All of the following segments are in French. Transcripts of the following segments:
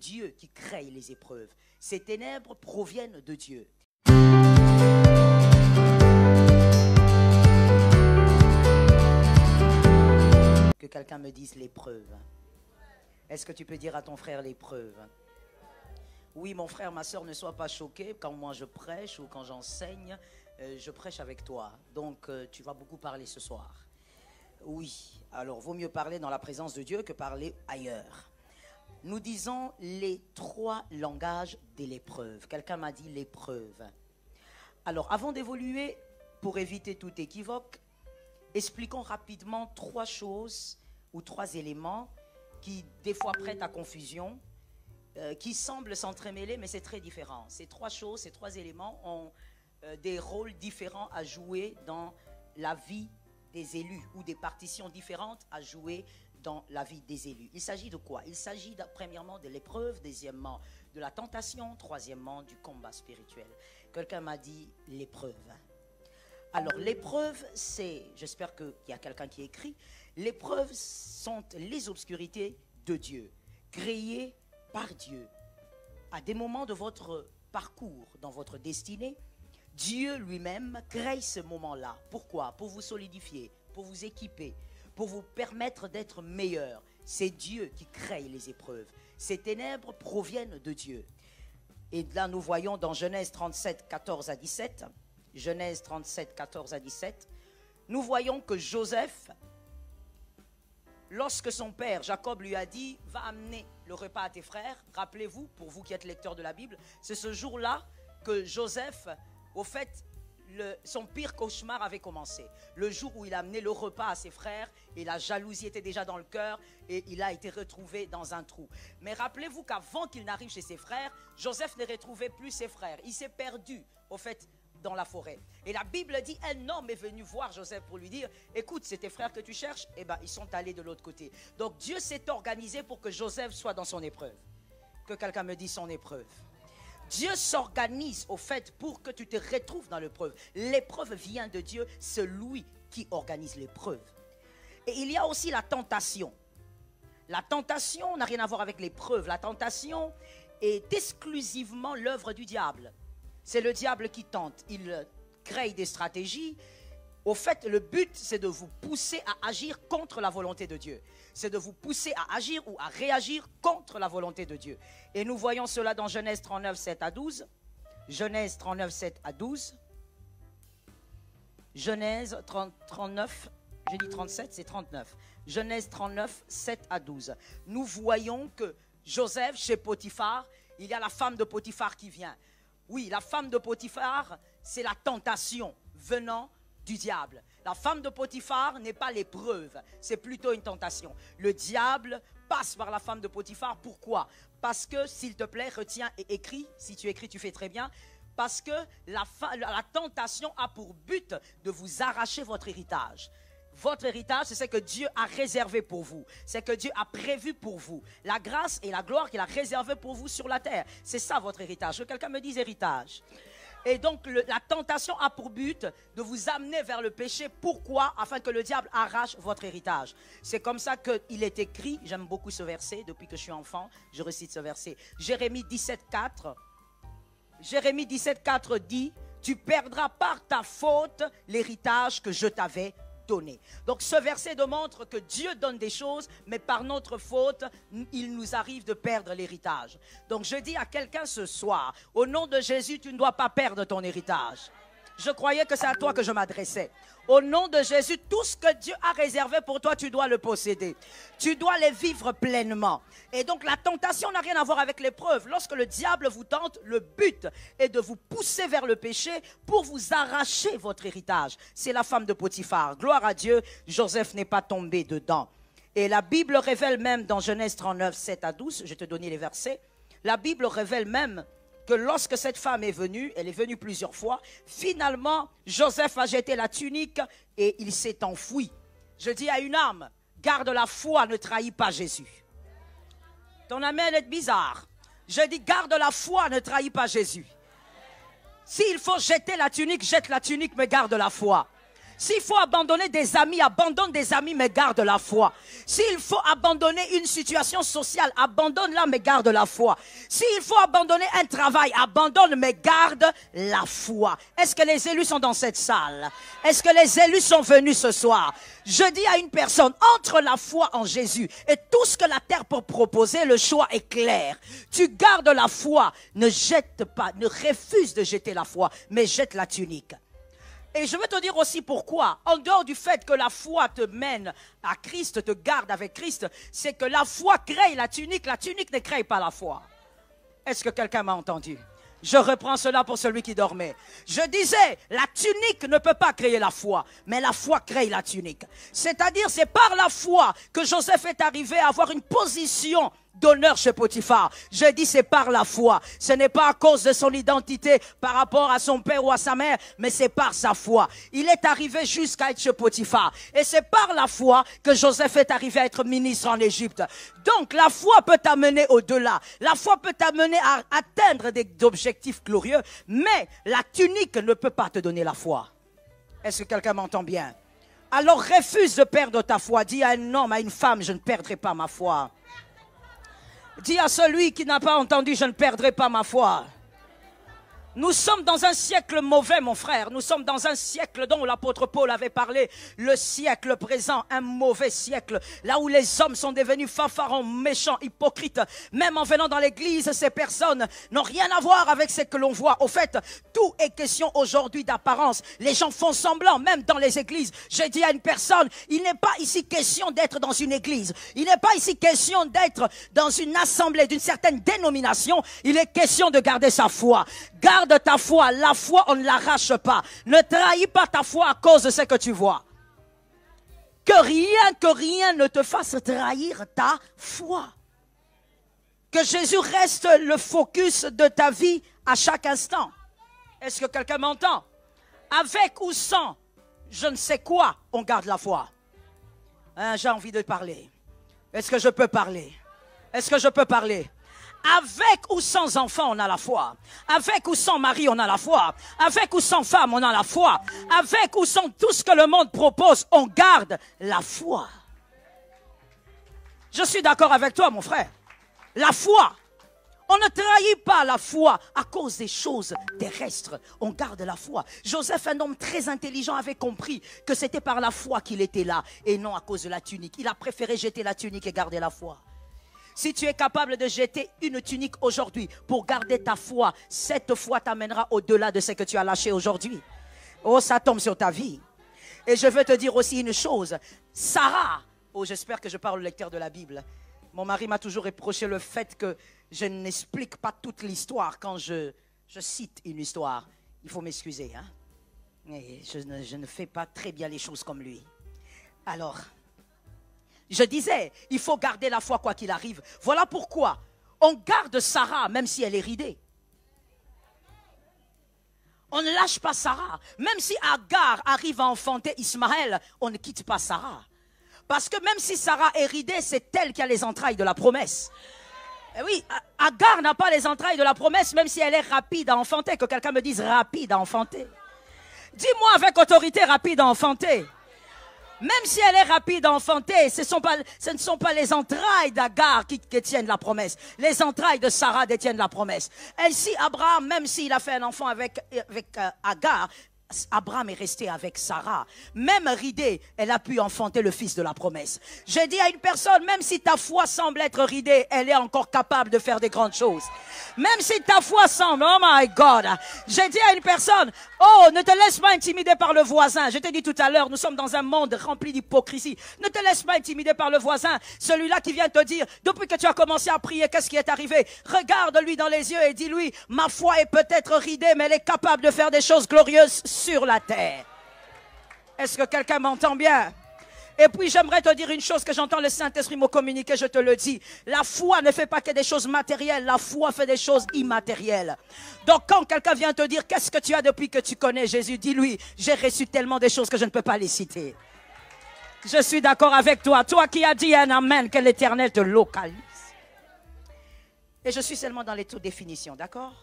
Dieu qui crée les épreuves. Ces ténèbres proviennent de Dieu. Que quelqu'un me dise l'épreuve. Est-ce que tu peux dire à ton frère l'épreuve? Oui, mon frère, ma soeur, ne sois pas choqué quand moi je prêche ou quand j'enseigne. Je prêche avec toi. Donc, tu vas beaucoup parler ce soir. Oui, alors vaut mieux parler dans la présence de Dieu que parler ailleurs. Nous disons les 3 langages de l'épreuve. Quelqu'un m'a dit l'épreuve. Alors, avant d'évoluer, pour éviter tout équivoque, expliquons rapidement 3 choses ou 3 éléments qui, des fois, prêtent à confusion, qui semblent s'entremêler, mais c'est très différent. Ces 3 choses, ces 3 éléments ont des rôles différents à jouer dans la vie des élus ou des partitions différentes à jouer dans la vie des élus. Il s'agit de quoi? Il s'agit premièrement de l'épreuve, deuxièmement de la tentation, troisièmement du combat spirituel. Quelqu'un m'a dit l'épreuve. Alors l'épreuve, c'est, j'espère qu'il y a quelqu'un qui écrit, l'épreuve sont les obscurités de Dieu, créées par Dieu. À des moments de votre parcours, dans votre destinée, Dieu lui-même crée ce moment-là. Pourquoi? Pour vous solidifier, pour vous équiper, pour vous permettre d'être meilleur. C'est Dieu qui crée les épreuves. Ces ténèbres proviennent de Dieu. Et là, nous voyons dans Genèse 37, 14 à 17, Genèse 37, 14 à 17, nous voyons que Joseph, lorsque son père Jacob lui a dit « Va amener le repas à tes frères », rappelez-vous, pour vous qui êtes lecteur de la Bible, c'est ce jour-là que Joseph, au fait, son pire cauchemar avait commencé. Le jour où il a amené le repas à ses frères et la jalousie était déjà dans le cœur et il a été retrouvé dans un trou. Mais rappelez-vous qu'avant qu'il n'arrive chez ses frères, Joseph ne retrouvait plus ses frères. Il s'est perdu, au fait, dans la forêt. Et la Bible dit, un homme est venu voir Joseph pour lui dire, écoute, c'est tes frères que tu cherches, eh bien, ils sont allés de l'autre côté. Donc Dieu s'est organisé pour que Joseph soit dans son épreuve. Que quelqu'un me dise son épreuve. Dieu s'organise au fait pour que tu te retrouves dans l'épreuve. L'épreuve vient de Dieu, c'est lui qui organise l'épreuve. Et il y a aussi la tentation. La tentation n'a rien à voir avec l'épreuve. La tentation est exclusivement l'œuvre du diable. C'est le diable qui tente. Il crée des stratégies. Au fait, le but, c'est de vous pousser à agir contre la volonté de Dieu. C'est de vous pousser à agir ou à réagir contre la volonté de Dieu. Et nous voyons cela dans Genèse 39, 7 à 12. Genèse 39, 7 à 12. Genèse 39, j'ai dit 37, c'est 39. Genèse 39, 7 à 12. Nous voyons que Joseph, chez Potiphar, il y a la femme de Potiphar qui vient. Oui, la femme de Potiphar, c'est la tentation venant du diable. La femme de Potiphar n'est pas l'épreuve, c'est plutôt une tentation. Le diable passe par la femme de Potiphar. Pourquoi? Parce que, s'il te plaît, retiens et écris. Si tu écris, tu fais très bien. Parce que la tentation a pour but de vous arracher votre héritage. Votre héritage, c'est ce que Dieu a réservé pour vous. C'est ce que Dieu a prévu pour vous. La grâce et la gloire qu'il a réservé pour vous sur la terre. C'est ça votre héritage. Que quelqu'un me dise héritage. Et donc, la tentation a pour but de vous amener vers le péché. Pourquoi? Afin que le diable arrache votre héritage. C'est comme ça qu'il est écrit. J'aime beaucoup ce verset. Depuis que je suis enfant, je récite ce verset. Jérémie 17, 4. Jérémie 17, 4 dit, « Tu perdras par ta faute l'héritage que je t'avais donné. » Donc ce verset démontre que Dieu donne des choses, mais par notre faute, il nous arrive de perdre l'héritage. Donc je dis à quelqu'un ce soir, au nom de Jésus, tu ne dois pas perdre ton héritage. Je croyais que c'est à toi que je m'adressais. Au nom de Jésus, tout ce que Dieu a réservé pour toi, tu dois le posséder. Tu dois les vivre pleinement. Et donc la tentation n'a rien à voir avec l'épreuve. Lorsque le diable vous tente, le but est de vous pousser vers le péché pour vous arracher votre héritage. C'est la femme de Potiphar. Gloire à Dieu, Joseph n'est pas tombé dedans. Et la Bible révèle même dans Genèse 39, 7 à 12, je vais te donner les versets, la Bible révèle même que lorsque cette femme est venue, elle est venue plusieurs fois, finalement, Joseph a jeté la tunique et il s'est enfoui. Je dis à une âme, garde la foi, ne trahis pas Jésus. Ton amen est bizarre. Je dis, garde la foi, ne trahis pas Jésus. S'il faut jeter la tunique, jette la tunique, mais garde la foi. S'il faut abandonner des amis, abandonne des amis, mais garde la foi. S'il faut abandonner une situation sociale, abandonne-la, mais garde la foi. S'il faut abandonner un travail, abandonne, mais garde la foi. Est-ce que les élus sont dans cette salle? Est-ce que les élus sont venus ce soir? Je dis à une personne, entre la foi en Jésus et tout ce que la terre peut proposer, le choix est clair. Tu gardes la foi, ne jette pas, ne refuse de jeter la foi, mais jette la tunique. Et je veux te dire aussi pourquoi, en dehors du fait que la foi te mène à Christ, te garde avec Christ, c'est que la foi crée la tunique ne crée pas la foi. Est-ce que quelqu'un m'a entendu? Je reprends cela pour celui qui dormait. Je disais, la tunique ne peut pas créer la foi, mais la foi crée la tunique. C'est-à-dire, c'est par la foi que Joseph est arrivé à avoir une position d'honneur chez Potiphar. Je dis c'est par la foi. Ce n'est pas à cause de son identité par rapport à son père ou à sa mère, mais c'est par sa foi. Il est arrivé jusqu'à être chez Potiphar. Et c'est par la foi que Joseph est arrivé à être ministre en Égypte. Donc la foi peut t'amener au-delà. La foi peut t'amener à atteindre des objectifs glorieux, mais la tunique ne peut pas te donner la foi. Est-ce que quelqu'un m'entend bien? Alors refuse de perdre ta foi. Dis à un homme, à une femme, je ne perdrai pas ma foi. Dis à celui qui n'a pas entendu, je ne perdrai pas ma foi. Nous sommes dans un siècle mauvais, mon frère. Nous sommes dans un siècle dont l'apôtre Paul avait parlé. Le siècle présent, un mauvais siècle. Là où les hommes sont devenus fanfarons, méchants, hypocrites. Même en venant dans l'église, ces personnes n'ont rien à voir avec ce que l'on voit. Au fait, tout est question aujourd'hui d'apparence. Les gens font semblant, même dans les églises. J'ai dit à une personne, il n'est pas ici question d'être dans une église. Il n'est pas ici question d'être dans une assemblée d'une certaine dénomination. Il est question de garder sa foi. Garde ta foi, la foi on ne l'arrache pas. Ne trahis pas ta foi à cause de ce que tu vois. Que rien ne te fasse trahir ta foi. Que Jésus reste le focus de ta vie à chaque instant. Est-ce que quelqu'un m'entend? Avec ou sans, je ne sais quoi, on garde la foi. Hein, j'ai envie de parler. Est-ce que je peux parler? Est-ce que je peux parler? Avec ou sans enfant, on a la foi. Avec ou sans mari, on a la foi. Avec ou sans femme, on a la foi. Avec ou sans tout ce que le monde propose, on garde la foi. Je suis d'accord avec toi, mon frère. La foi. On ne trahit pas la foi à cause des choses terrestres. On garde la foi. Joseph, un homme très intelligent, avait compris que c'était par la foi qu'il était là et non à cause de la tunique. Il a préféré jeter la tunique et garder la foi. Si tu es capable de jeter une tunique aujourd'hui pour garder ta foi, cette foi t'amènera au-delà de ce que tu as lâché aujourd'hui. Oh, ça tombe sur ta vie. Et je veux te dire aussi une chose. Sarah, oh, j'espère que je parle au lecteur de la Bible. Mon mari m'a toujours reproché le fait que je n'explique pas toute l'histoire quand je cite une histoire. Il faut m'excuser, hein. Et je ne fais pas très bien les choses comme lui. Alors, je disais, il faut garder la foi quoi qu'il arrive. Voilà pourquoi on garde Sarah même si elle est ridée. On ne lâche pas Sarah. Même si Agar arrive à enfanter Ismaël, on ne quitte pas Sarah. Parce que même si Sarah est ridée, c'est elle qui a les entrailles de la promesse. Et oui, Agar n'a pas les entrailles de la promesse, même si elle est rapide à enfanter. Que quelqu'un me dise rapide à enfanter. Dis-moi avec autorité, rapide à enfanter. Même si elle est rapide à enfanter, ce ne sont pas les entrailles d'Agar qui détiennent la promesse. Les entrailles de Sarah détiennent la promesse. Ainsi, Abraham, même s'il a fait un enfant avec Agar, Abraham est resté avec Sarah. Même ridée, elle a pu enfanter le fils de la promesse. J'ai dit à une personne, même si ta foi semble être ridée, elle est encore capable de faire des grandes choses. Même si ta foi semble, oh my God. J'ai dit à une personne, oh, ne te laisse pas intimider par le voisin. Je t'ai dit tout à l'heure, nous sommes dans un monde rempli d'hypocrisie. Ne te laisse pas intimider par le voisin. Celui-là qui vient te dire, depuis que tu as commencé à prier, qu'est-ce qui est arrivé? Regarde-lui dans les yeux et dis-lui, ma foi est peut-être ridée, mais elle est capable de faire des choses glorieuses sur la terre. Est-ce que quelqu'un m'entend bien? Et puis j'aimerais te dire une chose que j'entends le Saint-Esprit me communiquer, je te le dis. La foi ne fait pas que des choses matérielles, la foi fait des choses immatérielles. Donc quand quelqu'un vient te dire, qu'est-ce que tu as depuis que tu connais Jésus? Dis-lui, j'ai reçu tellement de choses que je ne peux pas les citer. Je suis d'accord avec toi, toi qui as dit un amen, que l'Éternel te localise. Et je suis seulement dans les toutes définitions, d'accord?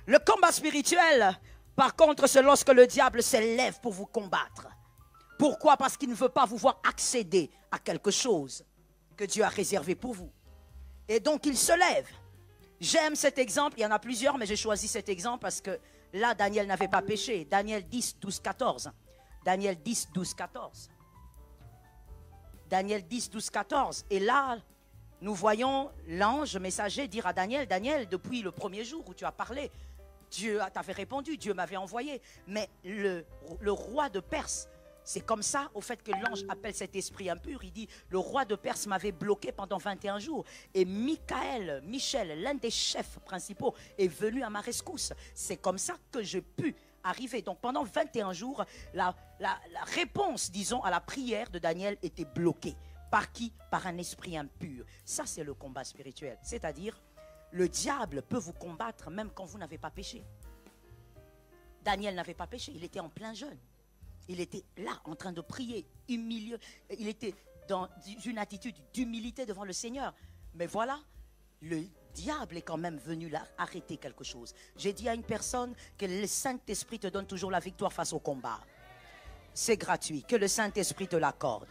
Le combat spirituel Par contre, c'est lorsque le diable s'élève pour vous combattre. Pourquoi? Parce qu'il ne veut pas vous voir accéder à quelque chose que Dieu a réservé pour vous. Et donc, il se lève. J'aime cet exemple. Il y en a plusieurs, mais j'ai choisi cet exemple parce que là, Daniel n'avait pas péché. Daniel 10, 12, 14. Daniel 10, 12, 14. Daniel 10, 12, 14. Et là, nous voyons l'ange messager dire à Daniel, Daniel, depuis le premier jour où tu as parlé, Dieu t'avait répondu, Dieu m'avait envoyé. Mais le roi de Perse, c'est comme ça, au fait que l'ange appelle cet esprit impur, il dit, le roi de Perse m'avait bloqué pendant 21 jours. Et Michel, l'un des chefs principaux, est venu à ma rescousse. C'est comme ça que j'ai pu arriver. Donc pendant 21 jours, la réponse, disons, à la prière de Daniel était bloquée. Par qui? Par un esprit impur. Ça, c'est le combat spirituel. C'est-à-dire, le diable peut vous combattre même quand vous n'avez pas péché. Daniel n'avait pas péché, il était en plein jeûne. Il était là, en train de prier, humilié. Il était dans une attitude d'humilité devant le Seigneur. Mais voilà, le diable est quand même venu là arrêter quelque chose. J'ai dit à une personne que le Saint-Esprit te donne toujours la victoire face au combat. C'est gratuit, que le Saint-Esprit te l'accorde.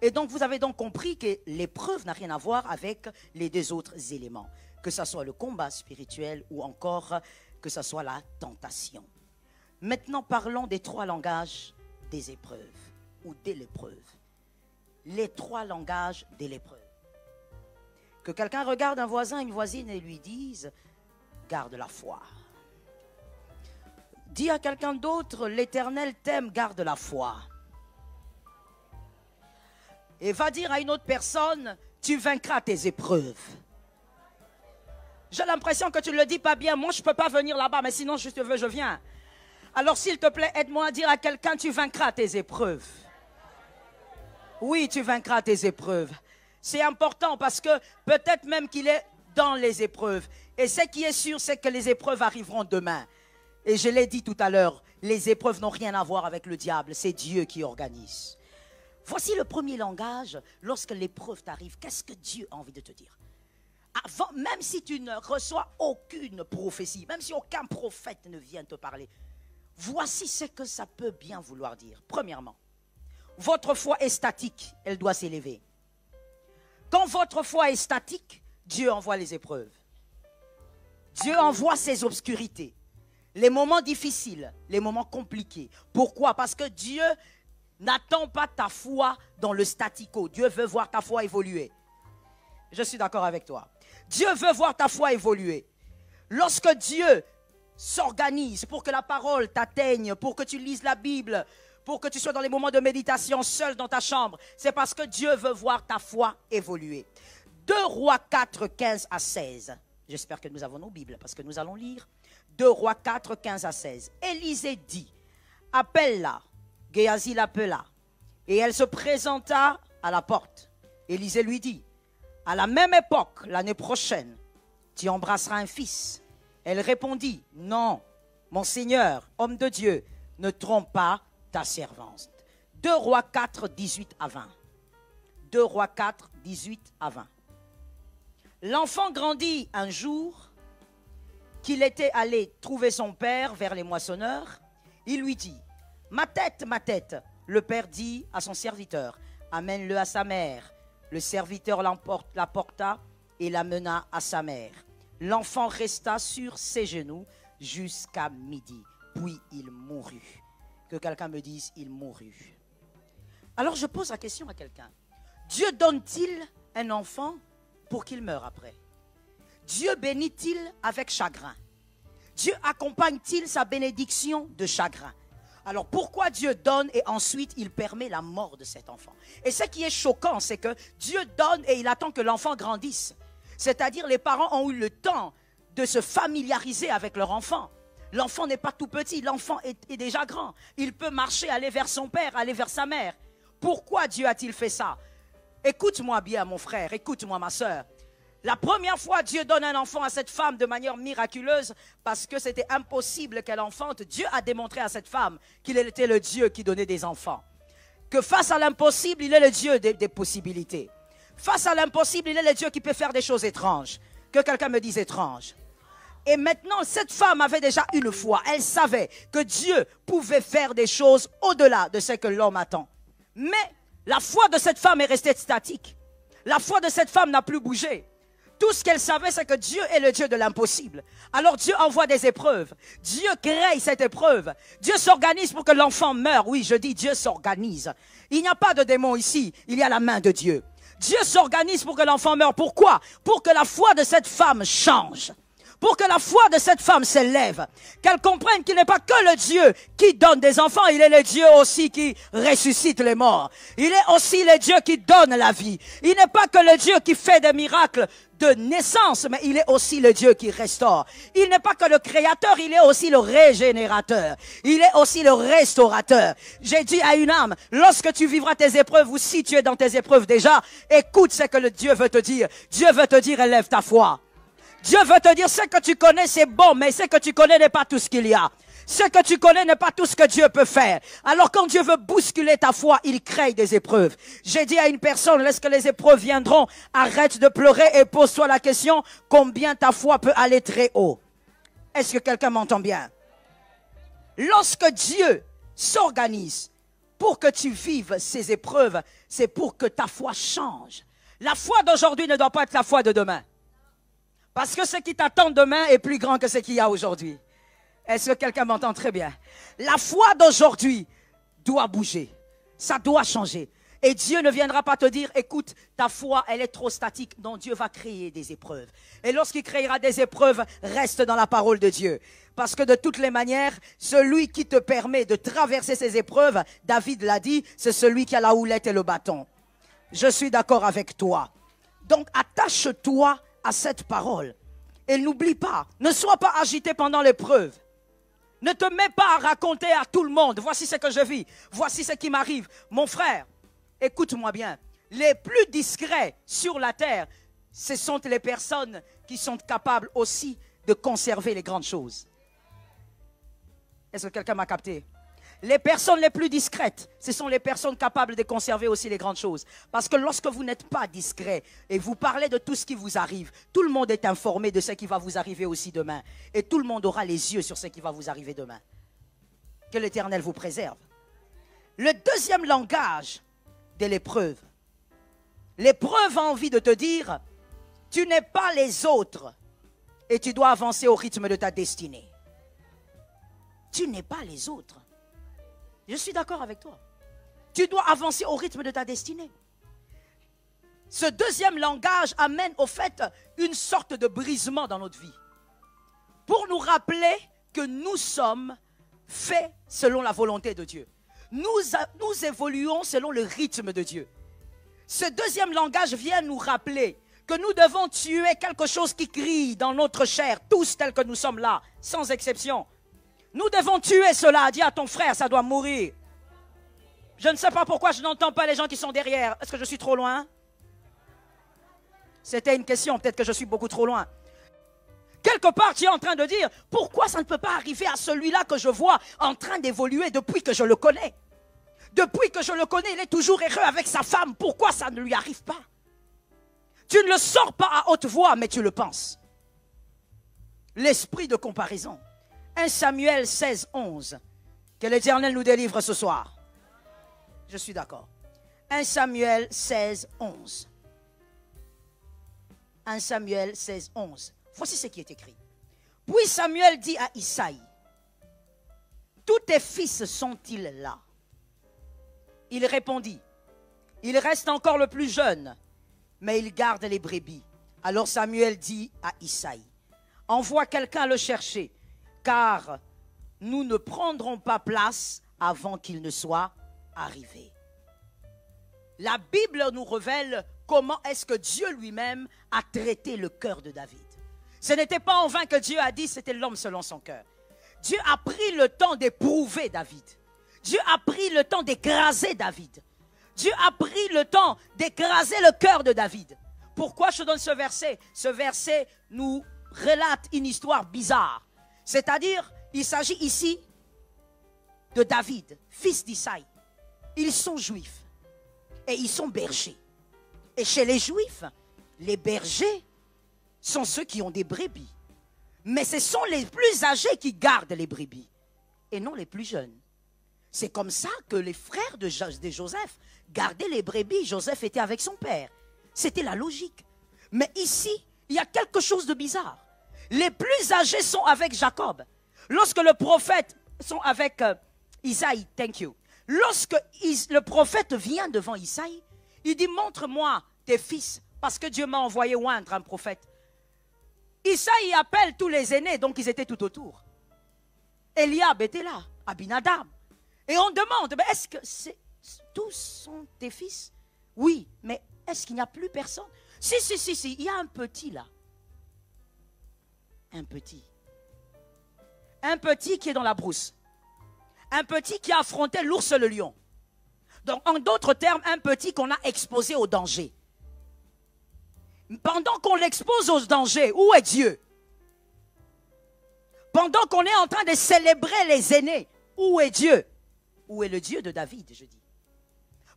Et donc, vous avez donc compris que l'épreuve n'a rien à voir avec les deux autres éléments. Que ce soit le combat spirituel ou encore que ce soit la tentation. Maintenant, parlons des trois langages des épreuves ou de l'épreuve. Les trois langages de l'épreuve. Que quelqu'un regarde un voisin, une voisine et lui dise « Garde la foi ». Dis à quelqu'un d'autre « L'Éternel t'aime, garde la foi ». Et va dire à une autre personne « Tu vaincras tes épreuves ». J'ai l'impression que tu ne le dis pas bien. Moi, je ne peux pas venir là-bas, mais sinon, je te veux, je viens. Alors, s'il te plaît, aide-moi à dire à quelqu'un, tu vaincras tes épreuves. Oui, tu vaincras tes épreuves. C'est important parce que peut-être même qu'il est dans les épreuves. Et ce qui est sûr, c'est que les épreuves arriveront demain. Et je l'ai dit tout à l'heure, les épreuves n'ont rien à voir avec le diable. C'est Dieu qui organise. Voici le premier langage. Lorsque l'épreuve t'arrive, qu'est-ce que Dieu a envie de te dire? Avant, même si tu ne reçois aucune prophétie, même si aucun prophète ne vient te parler, voici ce que ça peut bien vouloir dire. Premièrement, votre foi est statique, elle doit s'élever. Quand votre foi est statique, Dieu envoie les épreuves. Dieu envoie ses obscurités, les moments difficiles, les moments compliqués. Pourquoi? Parce que Dieu n'attend pas ta foi dans le statico. Dieu veut voir ta foi évoluer. Je suis d'accord avec toi. Dieu veut voir ta foi évoluer. Lorsque Dieu s'organise pour que la parole t'atteigne, pour que tu lises la Bible, pour que tu sois dans les moments de méditation seul dans ta chambre, c'est parce que Dieu veut voir ta foi évoluer. 2 Rois 4, 15 à 16. J'espère que nous avons nos Bibles parce que nous allons lire. 2 Rois 4, 15 à 16. Élisée dit, appelle-la. Géasi l'appela. Et elle se présenta à la porte. Élisée lui dit, à la même époque, l'année prochaine, tu embrasseras un fils. Elle répondit, non, mon Seigneur, homme de Dieu, ne trompe pas ta servante. 2 Rois 4, 18 à 20. 2 Rois 4, 18 à 20. L'enfant grandit un jour qu'il était allé trouver son père vers les moissonneurs. Il lui dit, ma tête, le père dit à son serviteur, amène-le à sa mère. Le serviteur l'apporta et l'amena à sa mère. L'enfant resta sur ses genoux jusqu'à midi, puis il mourut. Que quelqu'un me dise, il mourut. Alors je pose la question à quelqu'un. Dieu donne-t-il un enfant pour qu'il meure après? Dieu bénit-il avec chagrin? Dieu accompagne-t-il sa bénédiction de chagrin? Alors pourquoi Dieu donne et ensuite il permet la mort de cet enfant? Et ce qui est choquant, c'est que Dieu donne et il attend que l'enfant grandisse. C'est-à-dire les parents ont eu le temps de se familiariser avec leur enfant. L'enfant n'est pas tout petit, l'enfant est déjà grand. Il peut marcher, aller vers son père, aller vers sa mère. Pourquoi Dieu a-t-il fait ça? Écoute-moi bien mon frère, écoute-moi ma soeur. La première fois, Dieu donne un enfant à cette femme de manière miraculeuse parce que c'était impossible qu'elle enfante. Dieu a démontré à cette femme qu'il était le Dieu qui donnait des enfants. Que face à l'impossible, il est le Dieu des possibilités. Face à l'impossible, il est le Dieu qui peut faire des choses étranges. Que quelqu'un me dise étrange. Et maintenant, cette femme avait déjà une foi. Elle savait que Dieu pouvait faire des choses au-delà de ce que l'homme attend. Mais la foi de cette femme est restée statique. La foi de cette femme n'a plus bougé. Tout ce qu'elle savait, c'est que Dieu est le Dieu de l'impossible. Alors Dieu envoie des épreuves. Dieu crée cette épreuve. Dieu s'organise pour que l'enfant meure. Oui, je dis Dieu s'organise. Il n'y a pas de démon ici. Il y a la main de Dieu. Dieu s'organise pour que l'enfant meure. Pourquoi? Pour que la foi de cette femme change. Pour que la foi de cette femme s'élève, qu'elle comprenne qu'il n'est pas que le Dieu qui donne des enfants, il est le Dieu aussi qui ressuscite les morts. Il est aussi le Dieu qui donne la vie. Il n'est pas que le Dieu qui fait des miracles de naissance, mais il est aussi le Dieu qui restaure. Il n'est pas que le créateur, il est aussi le régénérateur. Il est aussi le restaurateur. J'ai dit à une âme, lorsque tu vivras tes épreuves ou si tu es dans tes épreuves déjà, écoute ce que le Dieu veut te dire. Dieu veut te dire, élève ta foi. Dieu veut te dire, ce que tu connais, c'est bon, mais ce que tu connais n'est pas tout ce qu'il y a. Ce que tu connais n'est pas tout ce que Dieu peut faire. Alors quand Dieu veut bousculer ta foi, il crée des épreuves. J'ai dit à une personne, lorsque les épreuves viendront, arrête de pleurer et pose-toi la question, combien ta foi peut aller très haut? Est-ce que quelqu'un m'entend bien? Lorsque Dieu s'organise pour que tu vives ces épreuves, c'est pour que ta foi change. La foi d'aujourd'hui ne doit pas être la foi de demain. Parce que ce qui t'attend demain est plus grand que ce qu'il y a aujourd'hui. Est-ce que quelqu'un m'entend très bien? La foi d'aujourd'hui doit bouger. Ça doit changer. Et Dieu ne viendra pas te dire, écoute, ta foi, elle est trop statique. Non, Dieu va créer des épreuves. Et lorsqu'il créera des épreuves, reste dans la parole de Dieu. Parce que de toutes les manières, celui qui te permet de traverser ces épreuves, David l'a dit, c'est celui qui a la houlette et le bâton. Je suis d'accord avec toi. Donc, attache-toi à cette parole. Et n'oublie pas, ne sois pas agité pendant l'épreuve. Ne te mets pas à raconter à tout le monde, voici ce que je vis, voici ce qui m'arrive. Mon frère, écoute-moi bien, les plus discrets sur la terre, ce sont les personnes qui sont capables aussi de conserver les grandes choses. Est-ce que quelqu'un m'a capté? Les personnes les plus discrètes, ce sont les personnes capables de conserver aussi les grandes choses. Parce que lorsque vous n'êtes pas discret et vous parlez de tout ce qui vous arrive, tout le monde est informé de ce qui va vous arriver aussi demain. Et tout le monde aura les yeux sur ce qui va vous arriver demain. Que l'Éternel vous préserve. Le deuxième langage de l'épreuve. L'épreuve a envie de te dire, tu n'es pas les autres et tu dois avancer au rythme de ta destinée. Tu n'es pas les autres. Je suis d'accord avec toi. Tu dois avancer au rythme de ta destinée. Ce deuxième langage amène au fait une sorte de brisement dans notre vie. Pour nous rappeler que nous sommes faits selon la volonté de Dieu. Nous évoluons selon le rythme de Dieu. Ce deuxième langage vient nous rappeler que nous devons tuer quelque chose qui crie dans notre chair, tous tels que nous sommes là, sans exception. Nous devons tuer cela. Dis à ton frère, ça doit mourir. Je ne sais pas pourquoi je n'entends pas les gens qui sont derrière. Est-ce que je suis trop loin? C'était une question, peut-être que je suis beaucoup trop loin. Quelque part, tu es en train de dire, pourquoi ça ne peut pas arriver à celui-là que je vois en train d'évoluer depuis que je le connais? Depuis que je le connais, il est toujours heureux avec sa femme. Pourquoi ça ne lui arrive pas? Tu ne le sors pas à haute voix, mais tu le penses. L'esprit de comparaison. 1 Samuel 16, 11. Que l'Éternel nous délivre ce soir. Je suis d'accord. 1 Samuel 16, 11. 1 Samuel 16, 11. Voici ce qui est écrit. Puis Samuel dit à Isaïe, tous tes fils sont-ils là? Il répondit, il reste encore le plus jeune, mais il garde les brebis. Alors Samuel dit à Isaïe, envoie quelqu'un le chercher, car nous ne prendrons pas place avant qu'il ne soit arrivé. La Bible nous révèle comment est-ce que Dieu lui-même a traité le cœur de David. Ce n'était pas en vain que Dieu a dit c'était l'homme selon son cœur. Dieu a pris le temps d'éprouver David. Dieu a pris le temps d'écraser David. Dieu a pris le temps d'écraser le cœur de David. Pourquoi je donne ce verset? Ce verset nous relate une histoire bizarre. C'est-à-dire, il s'agit ici de David, fils d'Isaïe. Ils sont juifs et ils sont bergers. Et chez les juifs, les bergers sont ceux qui ont des brebis. Mais ce sont les plus âgés qui gardent les brebis et non les plus jeunes. C'est comme ça que les frères de Joseph gardaient les brebis. Joseph était avec son père. C'était la logique. Mais ici, il y a quelque chose de bizarre. Les plus âgés sont avec Jacob. Lorsque le prophète sont avec Isaïe, thank you. Lorsque le prophète vient devant Isaïe, il dit, montre-moi tes fils, parce que Dieu m'a envoyé oindre un prophète. Isaïe appelle tous les aînés, donc ils étaient tout autour. Eliab était là, Abinadab. Et on demande, mais est-ce que tous sont tes fils? Oui, mais est-ce qu'il n'y a plus personne? Si, il y a un petit là. Un petit. Un petit qui est dans la brousse. Un petit qui a affronté l'ours et le lion. Donc, en d'autres termes, un petit qu'on a exposé au danger. Pendant qu'on l'expose au danger, où est Dieu? Pendant qu'on est en train de célébrer les aînés, où est Dieu? Où est le Dieu de David, je dis?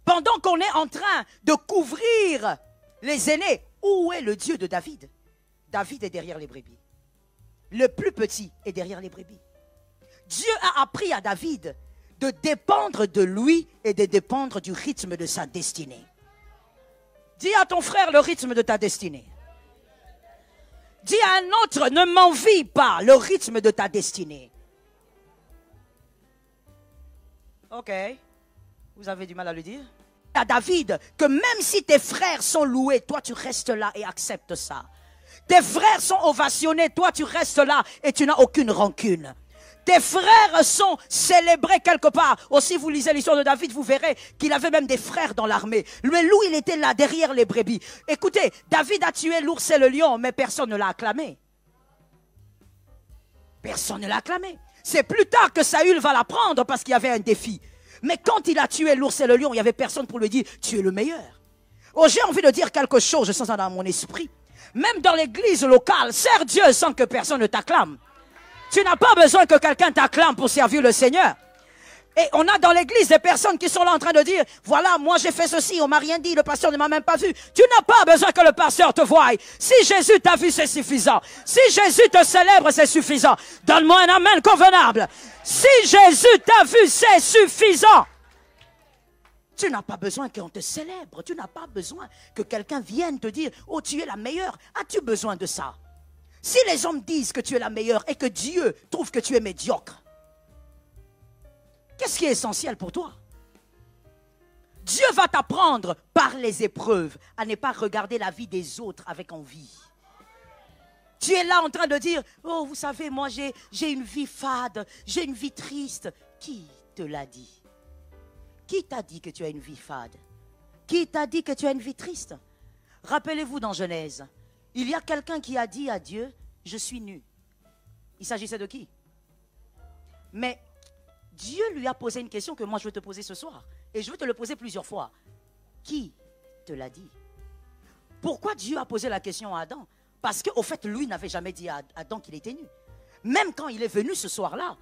Pendant qu'on est en train de couvrir les aînés, où est le Dieu de David? David est derrière les brebis. Le plus petit est derrière les brebis. Dieu a appris à David de dépendre de lui et de dépendre du rythme de sa destinée. Dis à ton frère le rythme de ta destinée. Dis à un autre, ne m'envie pas le rythme de ta destinée. Ok, vous avez du mal à le dire? À David, que même si tes frères sont loués, toi tu restes là et acceptes ça. Tes frères sont ovationnés, toi tu restes là et tu n'as aucune rancune. Tes frères sont célébrés quelque part. Aussi, vous lisez l'histoire de David, vous verrez qu'il avait même des frères dans l'armée. Le loup, il était là, derrière les brebis. Écoutez, David a tué l'ours et le lion, mais personne ne l'a acclamé. Personne ne l'a acclamé. C'est plus tard que Saül va l'apprendre parce qu'il y avait un défi. Mais quand il a tué l'ours et le lion, il n'y avait personne pour lui dire, tu es le meilleur. Oh, j'ai envie de dire quelque chose, je sens ça dans mon esprit. Même dans l'église locale, sers Dieu sans que personne ne t'acclame. Tu n'as pas besoin que quelqu'un t'acclame pour servir le Seigneur. Et on a dans l'église des personnes qui sont là en train de dire, voilà, moi j'ai fait ceci, on m'a rien dit, le pasteur ne m'a même pas vu. Tu n'as pas besoin que le pasteur te voie. Si Jésus t'a vu, c'est suffisant. Si Jésus te célèbre, c'est suffisant. Donne-moi un amen convenable. Si Jésus t'a vu, c'est suffisant. Tu n'as pas besoin qu'on te célèbre. Tu n'as pas besoin que quelqu'un vienne te dire, oh, tu es la meilleure. As-tu besoin de ça? Si les hommes disent que tu es la meilleure et que Dieu trouve que tu es médiocre, qu'est-ce qui est essentiel pour toi? Dieu va t'apprendre par les épreuves à ne pas regarder la vie des autres avec envie. Tu es là en train de dire, oh, vous savez, moi j'ai une vie fade, j'ai une vie triste. Qui te l'a dit? Qui t'a dit que tu as une vie fade? Qui t'a dit que tu as une vie triste? Rappelez-vous dans Genèse, il y a quelqu'un qui a dit à Dieu, je suis nu. Il s'agissait de qui? Mais Dieu lui a posé une question que moi je veux te poser ce soir. Et je veux te le poser plusieurs fois. Qui te l'a dit? Pourquoi Dieu a posé la question à Adam? Parce qu'au fait, lui n'avait jamais dit à Adam qu'il était nu. Même quand il est venu ce soir-là,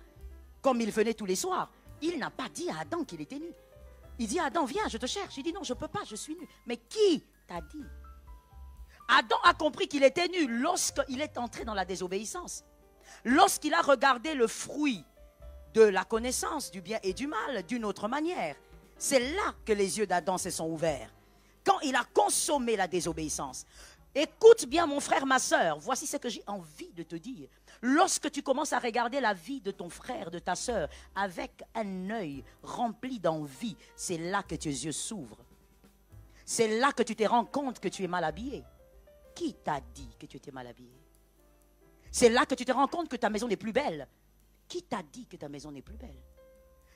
comme il venait tous les soirs, il n'a pas dit à Adam qu'il était nu. Il dit à Adam, viens, je te cherche. Il dit, non, je ne peux pas, je suis nu. Mais qui t'a dit? Adam a compris qu'il était nu lorsqu'il est entré dans la désobéissance. Lorsqu'il a regardé le fruit de la connaissance du bien et du mal d'une autre manière. C'est là que les yeux d'Adam se sont ouverts. Quand il a consommé la désobéissance. Écoute bien mon frère, ma soeur, voici ce que j'ai envie de te dire. Lorsque tu commences à regarder la vie de ton frère, de ta soeur, avec un œil rempli d'envie, c'est là que tes yeux s'ouvrent. C'est là que tu te rends compte que tu es mal habillé. Qui t'a dit que tu étais mal habillé? C'est là que tu te rends compte que ta maison n'est plus belle. Qui t'a dit que ta maison n'est plus belle?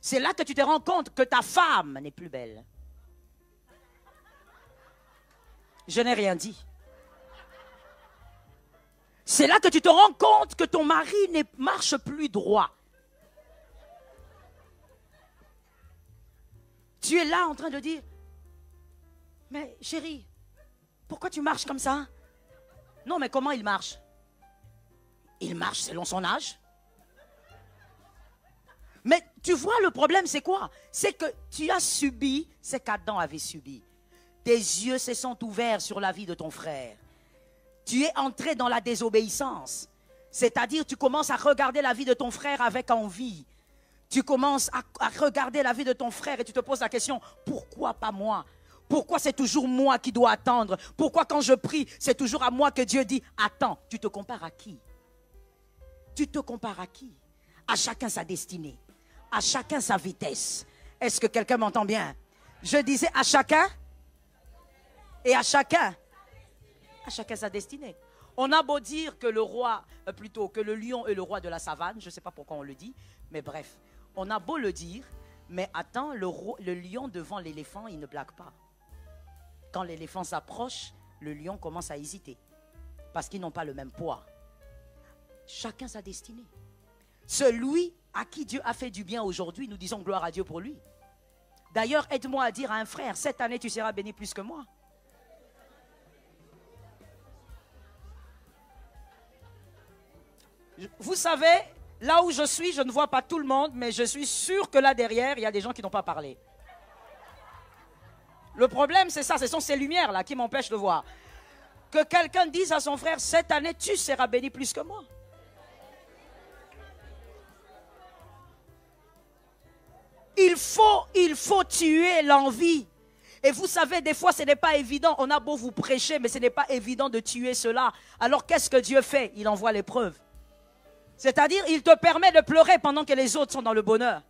C'est là que tu te rends compte que ta femme n'est plus belle. Je n'ai rien dit. C'est là que tu te rends compte que ton mari ne marche plus droit. Tu es là en train de dire, mais chérie, pourquoi tu marches comme ça? Non, mais comment il marche? Il marche selon son âge. Mais tu vois, le problème, c'est quoi? C'est que tu as subi ce qu'Adam avait subi. Tes yeux se sont ouverts sur la vie de ton frère. Tu es entré dans la désobéissance. C'est-à-dire, tu commences à regarder la vie de ton frère avec envie. Tu commences à regarder la vie de ton frère et tu te poses la question, pourquoi pas moi? Pourquoi c'est toujours moi qui dois attendre? Pourquoi quand je prie, c'est toujours à moi que Dieu dit, attends, tu te compares à qui? Tu te compares à qui? À chacun sa destinée, à chacun sa vitesse. Est-ce que quelqu'un m'entend bien? Je disais à chacun et à chacun sa destinée. On a beau dire que le roi, plutôt que le lion est le roi de la savane, je ne sais pas pourquoi on le dit, mais bref, on a beau le dire, mais attends, le lion devant l'éléphant, il ne blague pas. Quand l'éléphant s'approche, le lion commence à hésiter, parce qu'ils n'ont pas le même poids. Chacun sa destinée. Celui à qui Dieu a fait du bien aujourd'hui, nous disons gloire à Dieu pour lui. D'ailleurs, aide-moi à dire à un frère, cette année tu seras béni plus que moi. Vous savez, là où je suis, je ne vois pas tout le monde, mais je suis sûr que là derrière, il y a des gens qui n'ont pas parlé. Le problème, c'est ça, ce sont ces lumières-là qui m'empêchent de voir. Que quelqu'un dise à son frère, cette année, tu seras béni plus que moi. Il faut tuer l'envie. Et vous savez, des fois, ce n'est pas évident. On a beau vous prêcher, mais ce n'est pas évident de tuer cela. Alors, qu'est-ce que Dieu fait? Il envoie l'épreuve. C'est-à-dire, il te permet de pleurer pendant que les autres sont dans le bonheur.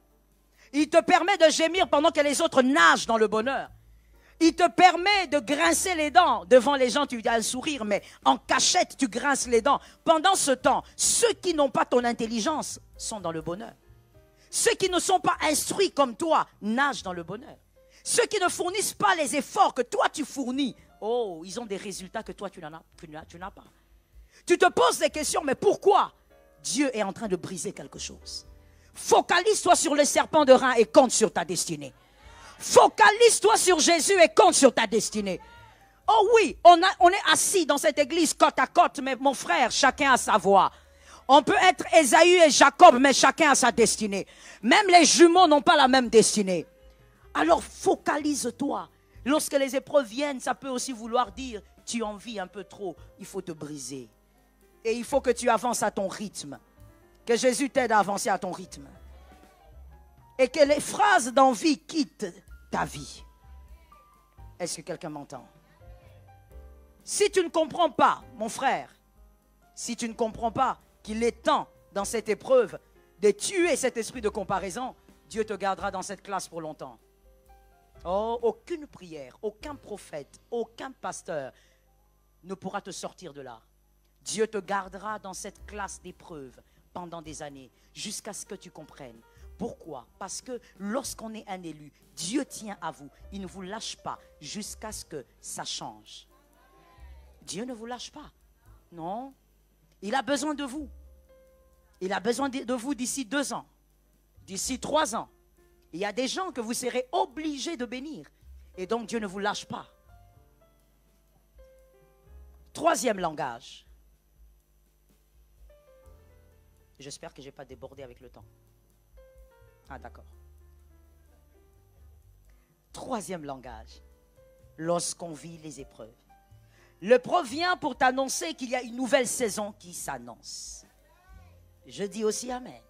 Il te permet de gémir pendant que les autres nagent dans le bonheur. Il te permet de grincer les dents. Devant les gens, tu as un sourire, mais en cachette, tu grinces les dents. Pendant ce temps, ceux qui n'ont pas ton intelligence sont dans le bonheur. Ceux qui ne sont pas instruits comme toi nagent dans le bonheur. Ceux qui ne fournissent pas les efforts que toi tu fournis, oh, ils ont des résultats que toi tu n'as pas. Tu te poses des questions, mais pourquoi? Dieu est en train de briser quelque chose. Focalise-toi sur le serpent de rein et compte sur ta destinée. Focalise-toi sur Jésus et compte sur ta destinée. Oh oui, on est assis dans cette église côte à côte, mais mon frère, chacun a sa voix. On peut être Ésaü et Jacob, mais chacun a sa destinée. Même les jumeaux n'ont pas la même destinée. Alors focalise-toi. Lorsque les épreuves viennent, ça peut aussi vouloir dire, tu en vis un peu trop, il faut te briser. Et il faut que tu avances à ton rythme. Que Jésus t'aide à avancer à ton rythme. Et que les phrases d'envie quittent ta vie. Est-ce que quelqu'un m'entend? Si tu ne comprends pas, mon frère, si tu ne comprends pas qu'il est temps, dans cette épreuve, de tuer cet esprit de comparaison, Dieu te gardera dans cette classe pour longtemps. Oh, aucune prière, aucun prophète, aucun pasteur ne pourra te sortir de là. Dieu te gardera dans cette classe d'épreuves pendant des années, jusqu'à ce que tu comprennes. Pourquoi? Parce que lorsqu'on est un élu, Dieu tient à vous. Il ne vous lâche pas jusqu'à ce que ça change. Dieu ne vous lâche pas. Non. Il a besoin de vous. Il a besoin de vous d'ici 2 ans, d'ici 3 ans. Il y a des gens que vous serez obligés de bénir. Et donc Dieu ne vous lâche pas. 3e langage. J'espère que je n'ai pas débordé avec le temps. Ah, d'accord. 3e langage. Lorsqu'on vit les épreuves. L'épreuve vient pour t'annoncer qu'il y a une nouvelle saison qui s'annonce. Je dis aussi amen.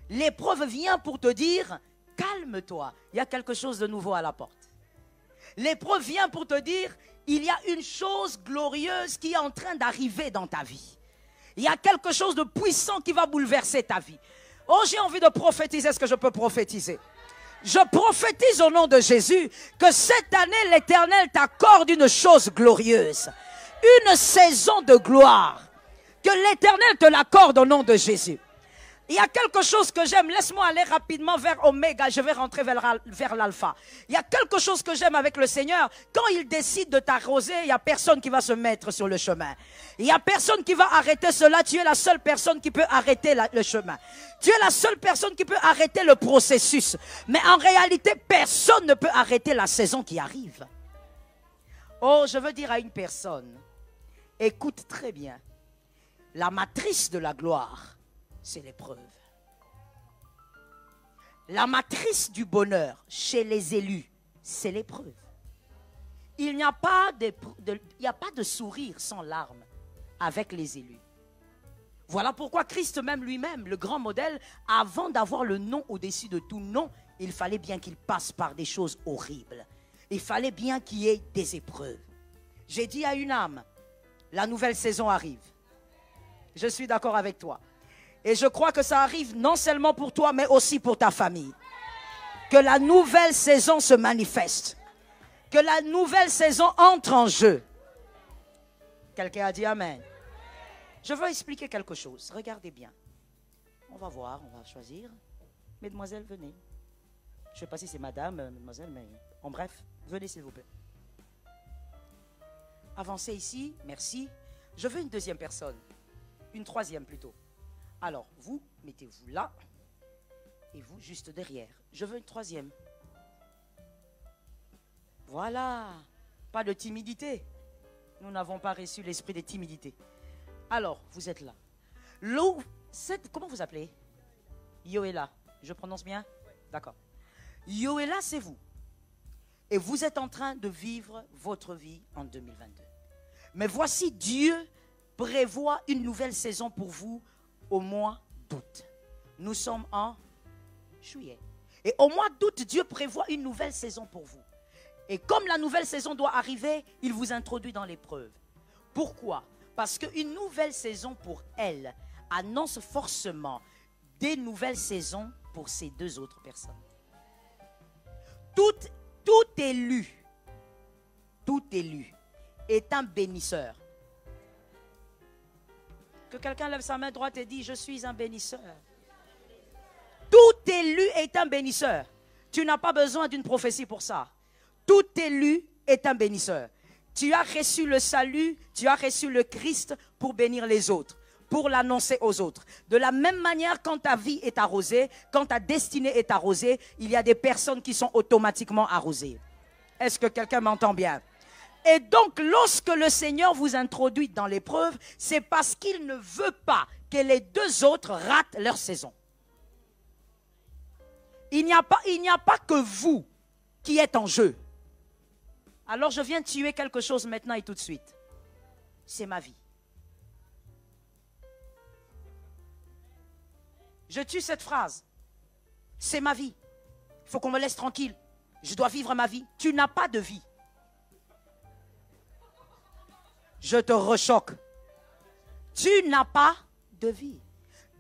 L'épreuve vient pour te dire, calme-toi, il y a quelque chose de nouveau à la porte. L'épreuve vient pour te dire, il y a une chose glorieuse qui est en train d'arriver dans ta vie. Il y a quelque chose de puissant qui va bouleverser ta vie. Oh, j'ai envie de prophétiser. Est-ce que je peux prophétiser? Je prophétise au nom de Jésus que cette année, l'Éternel t'accorde une chose glorieuse. Une saison de gloire. Que l'Éternel te l'accorde au nom de Jésus. Il y a quelque chose que j'aime. Laisse-moi aller rapidement vers Oméga. Je vais rentrer vers l'Alpha. Il y a quelque chose que j'aime avec le Seigneur. Quand il décide de t'arroser, il n'y a personne qui va se mettre sur le chemin. Il n'y a personne qui va arrêter cela. Tu es la seule personne qui peut arrêter le chemin. Tu es la seule personne qui peut arrêter le processus. Mais en réalité, personne ne peut arrêter la saison qui arrive. Oh, je veux dire à une personne, écoute très bien. La matrice de la gloire, c'est l'épreuve. La matrice du bonheur chez les élus, c'est l'épreuve. Il n'y a pas de sourire sans larmes avec les élus. Voilà pourquoi Christ même lui-même, le grand modèle, avant d'avoir le nom au-dessus de tout nom, il fallait bien qu'il passe par des choses horribles. Il fallait bien qu'il y ait des épreuves. J'ai dit à une âme, la nouvelle saison arrive. Je suis d'accord avec toi. Et je crois que ça arrive non seulement pour toi, mais aussi pour ta famille. Que la nouvelle saison se manifeste. Que la nouvelle saison entre en jeu. Quelqu'un a dit Amen. Je veux expliquer quelque chose. Regardez bien. On va voir, on va choisir. Mesdemoiselles, venez. Je ne sais pas si c'est madame, mademoiselle, mais en bref, venez s'il vous plaît. Avancez ici, merci. Je veux une deuxième personne. Une troisième plutôt. Alors, vous, mettez-vous là. Et vous, juste derrière. Je veux une troisième. Voilà. Pas de timidité. Nous n'avons pas reçu l'esprit de timidité. Alors, vous êtes là. Comment vous appelez? Yoéla. Je prononce bien? D'accord. Yoéla, c'est vous. Et vous êtes en train de vivre votre vie en 2022. Mais voici, Dieu prévoit une nouvelle saison pour vous au mois d'août. Nous sommes en juillet. Et au mois d'août, Dieu prévoit une nouvelle saison pour vous. Et comme la nouvelle saison doit arriver, il vous introduit dans l'épreuve. Pourquoi? Parce qu'une nouvelle saison pour elle annonce forcément des nouvelles saisons pour ces deux autres personnes. Tout élu est un bénisseur. Que quelqu'un lève sa main droite et dit, je suis un bénisseur. Tout élu est un bénisseur. Tu n'as pas besoin d'une prophétie pour ça. Tout élu est un bénisseur. Tu as reçu le salut, tu as reçu le Christ pour bénir les autres, pour l'annoncer aux autres. De la même manière, quand ta vie est arrosée, quand ta destinée est arrosée, il y a des personnes qui sont automatiquement arrosées. Est-ce que quelqu'un m'entend bien? Et donc, lorsque le Seigneur vous introduit dans l'épreuve, c'est parce qu'il ne veut pas que les deux autres ratent leur saison. Il n'y a pas que vous qui êtes en jeu. Alors je viens tuer quelque chose maintenant et tout de suite. C'est ma vie. Je tue cette phrase. C'est ma vie. Il faut qu'on me laisse tranquille. Je dois vivre ma vie. Tu n'as pas de vie. Je te rechoque. Tu n'as pas de vie.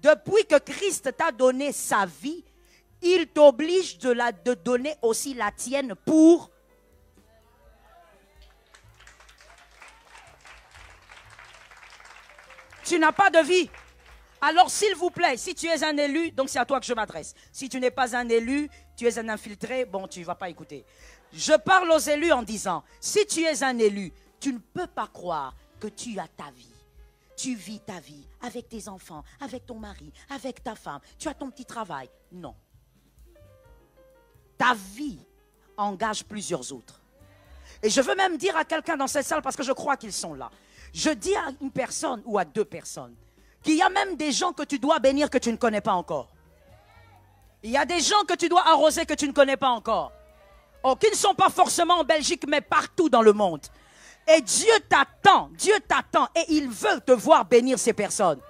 Depuis que Christ t'a donné sa vie, il t'oblige de donner aussi la tienne pour... Tu n'as pas de vie. Alors, s'il vous plaît, si tu es un élu, donc c'est à toi que je m'adresse. Si tu n'es pas un élu, tu es un infiltré, bon, tu ne vas pas écouter. Je parle aux élus en disant, si tu es un élu, tu ne peux pas croire que tu as ta vie. Tu vis ta vie avec tes enfants, avec ton mari, avec ta femme. Tu as ton petit travail. Non. Ta vie engage plusieurs autres. Et je veux même dire à quelqu'un dans cette salle, parce que je crois qu'ils sont là. Je dis à une personne ou à deux personnes qu'il y a même des gens que tu dois bénir que tu ne connais pas encore. Il y a des gens que tu dois arroser que tu ne connais pas encore. Oh, qui ne sont pas forcément en Belgique, mais partout dans le monde. Et Dieu t'attend et il veut te voir bénir ces personnes.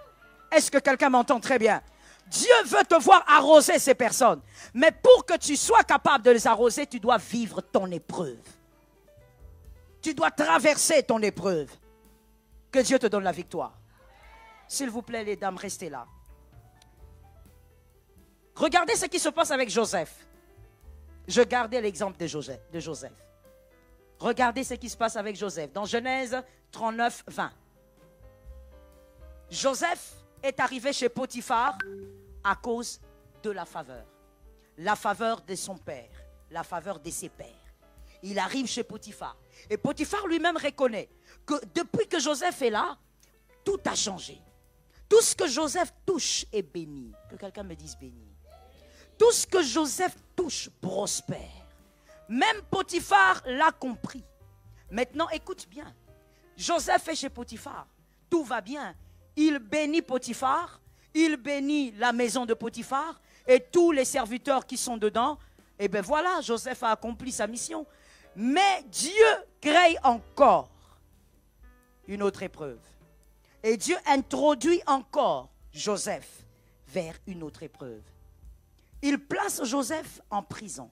Est-ce que quelqu'un m'entend très bien? Dieu veut te voir arroser ces personnes. Mais pour que tu sois capable de les arroser, tu dois vivre ton épreuve. Tu dois traverser ton épreuve. Que Dieu te donne la victoire. S'il vous plaît, les dames, restez là. Regardez ce qui se passe avec Joseph. Je gardais l'exemple de Joseph. Regardez ce qui se passe avec Joseph. Dans Genèse 39, 20. Joseph est arrivé chez Potiphar à cause de la faveur. La faveur de son père. La faveur de ses pères. Il arrive chez Potiphar. Et Potiphar lui-même reconnaît que depuis que Joseph est là, tout a changé. Tout ce que Joseph touche est béni. Que quelqu'un me dise béni. Tout ce que Joseph touche prospère. Même Potiphar l'a compris. Maintenant, écoute bien. Joseph est chez Potiphar. Tout va bien. Il bénit Potiphar. Il bénit la maison de Potiphar. Et tous les serviteurs qui sont dedans. Et bien voilà, Joseph a accompli sa mission. Mais Dieu crée encore une autre épreuve. Et Dieu introduit encore Joseph vers une autre épreuve. Il place Joseph en prison.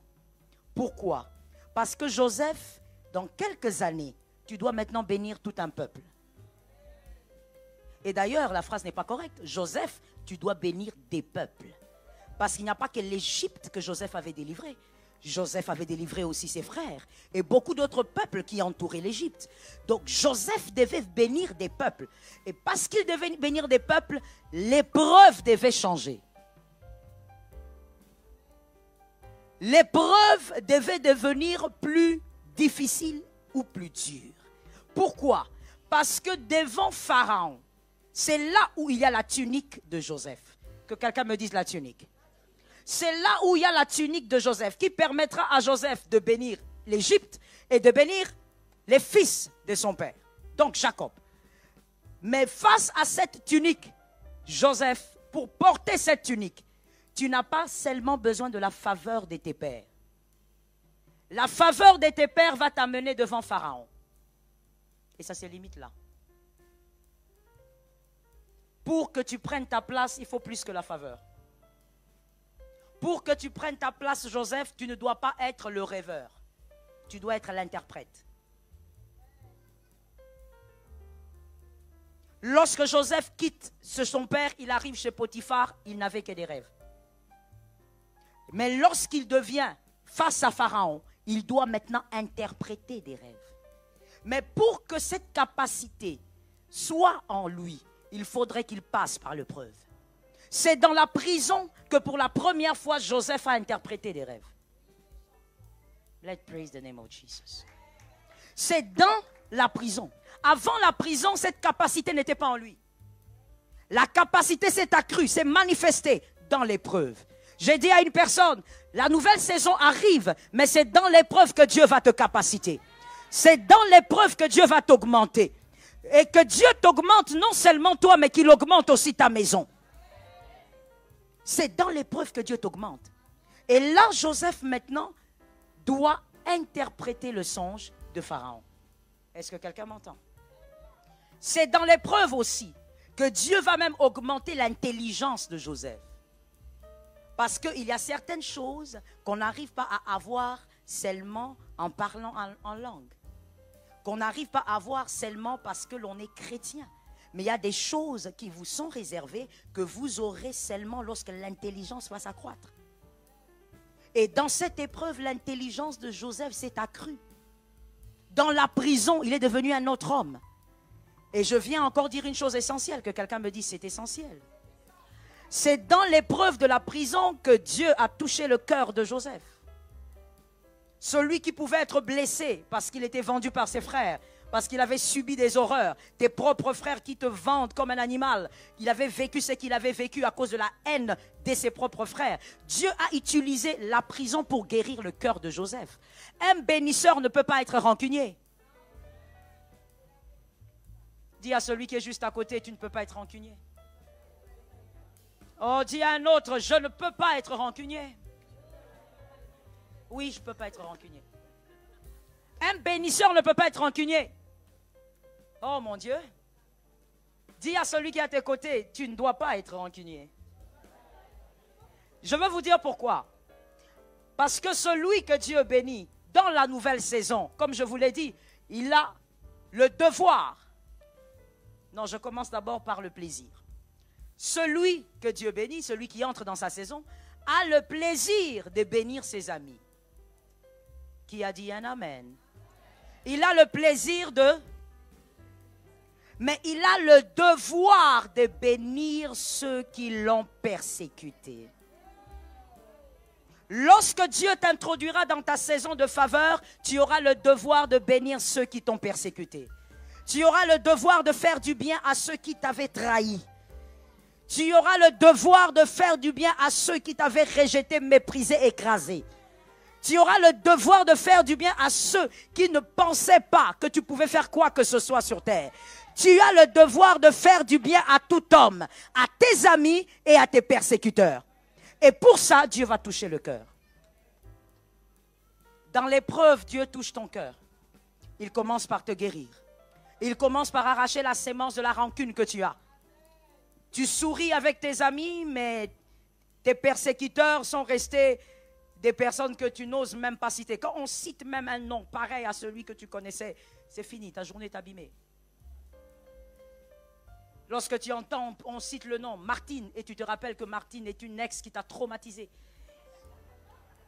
Pourquoi? Parce que Joseph, dans quelques années, tu dois maintenant bénir tout un peuple. Et d'ailleurs, la phrase n'est pas correcte. Joseph, tu dois bénir des peuples. Parce qu'il n'y a pas que l'Égypte que Joseph avait délivré. Joseph avait délivré aussi ses frères et beaucoup d'autres peuples qui entouraient l'Égypte. Donc Joseph devait bénir des peuples. Et parce qu'il devait bénir des peuples, l'épreuve devait changer. L'épreuve devait devenir plus difficile ou plus dure. Pourquoi? Parce que devant Pharaon, c'est là où il y a la tunique de Joseph. Que quelqu'un me dise la tunique. C'est là où il y a la tunique de Joseph qui permettra à Joseph de bénir l'Égypte et de bénir les fils de son père. Donc Jacob. Mais face à cette tunique, Joseph, pour porter cette tunique, tu n'as pas seulement besoin de la faveur de tes pères. La faveur de tes pères va t'amener devant Pharaon. Et ça se limite là. Pour que tu prennes ta place, il faut plus que la faveur. Pour que tu prennes ta place, Joseph, tu ne dois pas être le rêveur. Tu dois être l'interprète. Lorsque Joseph quitte son père, il arrive chez Potiphar, il n'avait que des rêves. Mais lorsqu'il devient face à Pharaon, il doit maintenant interpréter des rêves. Mais pour que cette capacité soit en lui, il faudrait qu'il passe par l'épreuve. C'est dans la prison que pour la première fois, Joseph a interprété des rêves. Let's praise the name of Jesus. C'est dans la prison. Avant la prison, cette capacité n'était pas en lui. La capacité s'est accrue, s'est manifestée dans l'épreuve. J'ai dit à une personne, la nouvelle saison arrive, mais c'est dans l'épreuve que Dieu va te capaciter. C'est dans l'épreuve que Dieu va t'augmenter. Et que Dieu t'augmente non seulement toi, mais qu'il augmente aussi ta maison. C'est dans l'épreuve que Dieu t'augmente. Et là, Joseph maintenant doit interpréter le songe de Pharaon. Est-ce que quelqu'un m'entend? C'est dans l'épreuve aussi que Dieu va même augmenter l'intelligence de Joseph. Parce qu'il y a certaines choses qu'on n'arrive pas à avoir seulement en parlant en langue. Qu'on n'arrive pas à avoir seulement parce que l'on est chrétien. Mais il y a des choses qui vous sont réservées que vous aurez seulement lorsque l'intelligence va s'accroître. Et dans cette épreuve, l'intelligence de Joseph s'est accrue. Dans la prison, il est devenu un autre homme. Et je viens encore dire une chose essentielle, que quelqu'un me dise c'est essentiel. C'est dans l'épreuve de la prison que Dieu a touché le cœur de Joseph. Celui qui pouvait être blessé parce qu'il était vendu par ses frères, parce qu'il avait subi des horreurs, tes propres frères qui te vendent comme un animal. Il avait vécu ce qu'il avait vécu à cause de la haine de ses propres frères. Dieu a utilisé la prison pour guérir le cœur de Joseph. Un bénisseur ne peut pas être rancunier. Dis à celui qui est juste à côté, tu ne peux pas être rancunier. Oh, dis à un autre, je ne peux pas être rancunier. Oui, je ne peux pas être rancunier. Un bénisseur ne peut pas être rancunier. Oh mon Dieu. Dis à celui qui est à tes côtés, tu ne dois pas être rancunier. Je veux vous dire pourquoi. Parce que celui que Dieu bénit dans la nouvelle saison, comme je vous l'ai dit, il a le devoir. Non, je commence d'abord par le plaisir. Celui que Dieu bénit, celui qui entre dans sa saison, a le plaisir de bénir ses amis. Qui a dit un amen? Il a le plaisir de... Mais il a le devoir de bénir ceux qui l'ont persécuté. Lorsque Dieu t'introduira dans ta saison de faveur, tu auras le devoir de bénir ceux qui t'ont persécuté. Tu auras le devoir de faire du bien à ceux qui t'avaient trahi. Tu auras le devoir de faire du bien à ceux qui t'avaient rejeté, méprisé, écrasé. Tu auras le devoir de faire du bien à ceux qui ne pensaient pas que tu pouvais faire quoi que ce soit sur terre. Tu as le devoir de faire du bien à tout homme, à tes amis et à tes persécuteurs. Et pour ça, Dieu va toucher le cœur. Dans l'épreuve, Dieu touche ton cœur. Il commence par te guérir. Il commence par arracher la sémence de la rancune que tu as. Tu souris avec tes amis, mais tes persécuteurs sont restés des personnes que tu n'oses même pas citer. Quand on cite même un nom pareil à celui que tu connaissais, c'est fini, ta journée est abîmée. Lorsque tu entends, on cite le nom Martine, et tu te rappelles que Martine est une ex qui t'a traumatisé.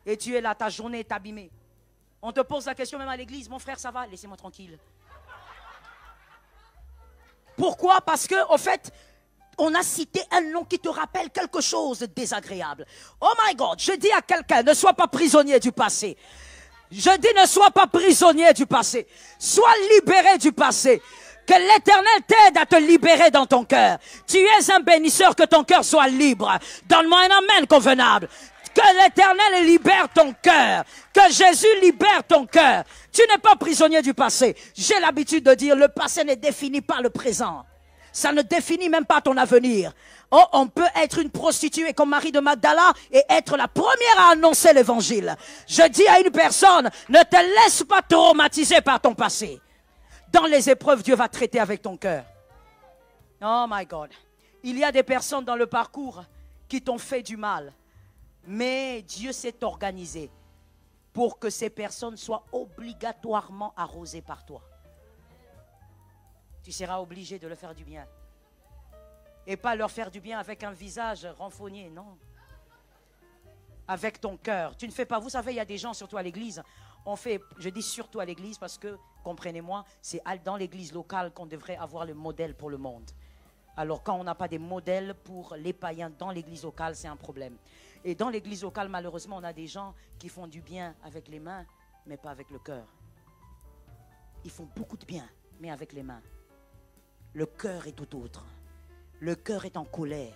Et tu es là, ta journée est abîmée. On te pose la question même à l'église, mon frère, ça va? Laissez-moi tranquille. Pourquoi? Parce que, au fait, on a cité un nom qui te rappelle quelque chose de désagréable. Oh my God, je dis à quelqu'un, ne sois pas prisonnier du passé. Je dis, ne sois pas prisonnier du passé. Sois libéré du passé. Que l'Éternel t'aide à te libérer dans ton cœur. Tu es un bénisseur, que ton cœur soit libre. Donne-moi un amen convenable. Que l'Éternel libère ton cœur. Que Jésus libère ton cœur. Tu n'es pas prisonnier du passé. J'ai l'habitude de dire, le passé ne définit pas le présent. Ça ne définit même pas ton avenir. Oh, on peut être une prostituée comme Marie de Magdala et être la première à annoncer l'évangile. Je dis à une personne, ne te laisse pas traumatiser par ton passé. Dans les épreuves, Dieu va traiter avec ton cœur. Oh my God. Il y a des personnes dans le parcours qui t'ont fait du mal. Mais Dieu s'est organisé pour que ces personnes soient obligatoirement arrosées par toi. Tu seras obligé de leur faire du bien. Et pas leur faire du bien avec un visage renfogné, non. Avec ton cœur. Tu ne fais pas, vous savez, il y a des gens, surtout à l'église, on fait, je dis surtout à l'église parce que, comprenez-moi, c'est dans l'église locale qu'on devrait avoir le modèle pour le monde. Alors quand on n'a pas des modèles pour les païens dans l'église locale, c'est un problème. Et dans l'église locale, malheureusement, on a des gens qui font du bien avec les mains, mais pas avec le cœur. Ils font beaucoup de bien, mais avec les mains. Le cœur est tout autre. Le cœur est en colère.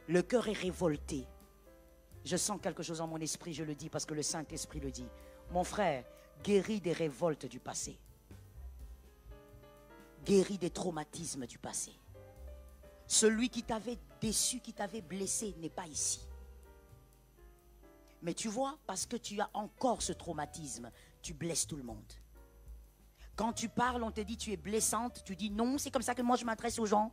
Le cœur est révolté. Je sens quelque chose en mon esprit, je le dis parce que le Saint-Esprit le dit. Mon frère, guéris des révoltes du passé. Guéris des traumatismes du passé. Celui qui t'avait déçu, qui t'avait blessé, n'est pas ici. Mais tu vois, parce que tu as encore ce traumatisme, tu blesses tout le monde. Quand tu parles, on te dit tu es blessante, tu dis non, c'est comme ça que moi je m'adresse aux gens.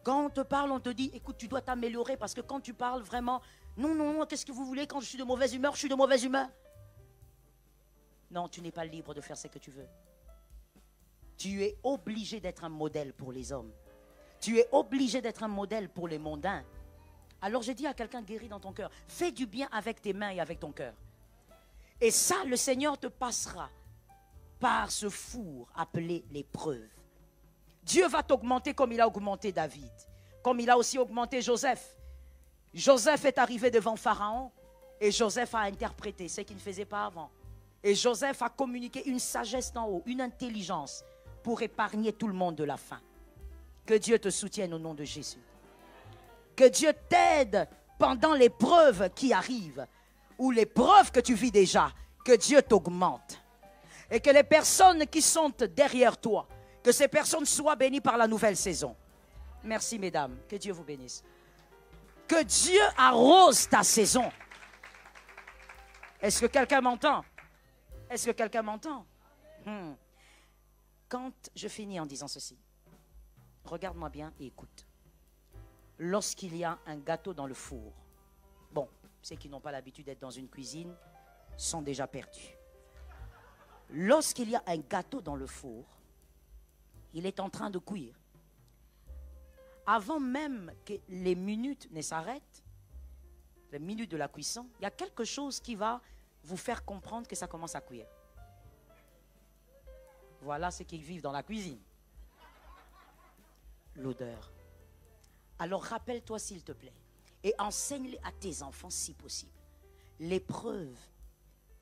Quand on te parle, on te dit écoute, tu dois t'améliorer parce que quand tu parles vraiment, non, non, non, qu'est-ce que vous voulez? Quand je suis de mauvaise humeur, je suis de mauvaise humeur. Non, tu n'es pas libre de faire ce que tu veux. Tu es obligé d'être un modèle pour les hommes. Tu es obligé d'être un modèle pour les mondains. Alors je dis à quelqu'un, guéris dans ton cœur. Fais du bien avec tes mains et avec ton cœur. Et ça, le Seigneur te passera par ce four appelé l'épreuve. Dieu va t'augmenter comme il a augmenté David, comme il a aussi augmenté Joseph. Joseph est arrivé devant Pharaon et Joseph a interprété ce qu'il ne faisait pas avant. Et Joseph a communiqué une sagesse d'en haut, une intelligence pour épargner tout le monde de la faim. Que Dieu te soutienne au nom de Jésus. Que Dieu t'aide pendant l'épreuve qui arrive. Ou l'épreuve que tu vis déjà, que Dieu t'augmente. Et que les personnes qui sont derrière toi, que ces personnes soient bénies par la nouvelle saison. Merci mesdames, que Dieu vous bénisse. Que Dieu arrose ta saison. Est-ce que quelqu'un m'entend? Est-ce que quelqu'un m'entend? Quand je finis en disant ceci, regarde-moi bien et écoute. Lorsqu'il y a un gâteau dans le four, bon, ceux qui n'ont pas l'habitude d'être dans une cuisine sont déjà perdus. Lorsqu'il y a un gâteau dans le four, il est en train de cuire. Avant même que les minutes ne s'arrêtent, les minutes de la cuisson, il y a quelque chose qui va vous faire comprendre que ça commence à cuire. Voilà ce qu'ils vivent dans la cuisine. L'odeur. Alors rappelle-toi s'il te plaît et enseigne à tes enfants si possible l'épreuve